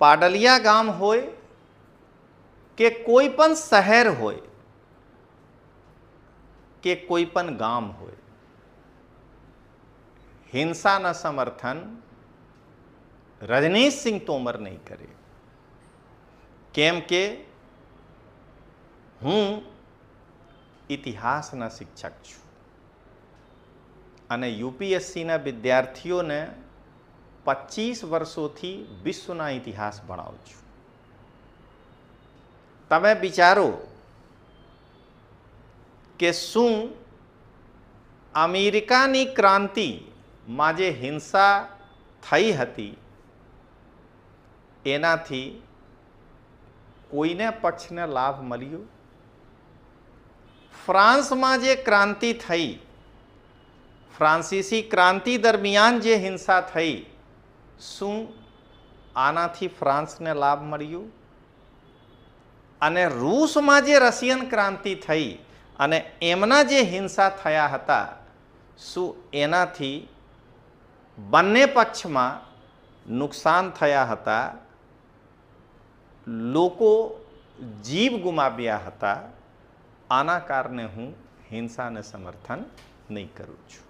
પાડલિયા ગામ હોય કે કોઈ પણ શહેર હોય કે કોઈ પણ ગામ હોય, હિંસાના સમર્થન રજનીશ સિંહ તોમર નહીં કરે. કેમ કે હું ઇતિહાસના શિક્ષક છું અને યુપીએસસીના વિદ્યાર્થીઓને 25 વર્ષોથી વિશ્વના ઇતિહાસ ભણાવું છું. તમે વિચારો કે શું અમેરિકાની ક્રાંતિમાં જે હિંસા થઈ હતી એનાથી કોઈને પક્ષને લાભ મળ્યો? ફ્રાન્સમાં જે ક્રાંતિ થઈ, ફ્રાન્સીસી ક્રાંતિ દરમિયાન જે હિંસા થઈ, શું આનાથી ફ્રાન્સને લાભ મળ્યો? અને રૂસમાં જે રશિયન ક્રાંતિ થઈ અને એમના જે હિંસા થયા હતા, શું એનાથી બંને પક્ષમાં નુકસાન થયા હતા? લોકો જીવ ગુમાવ્યા હતા. આના કારણે હું હિંસાને સમર્થન નહીં કરું છું.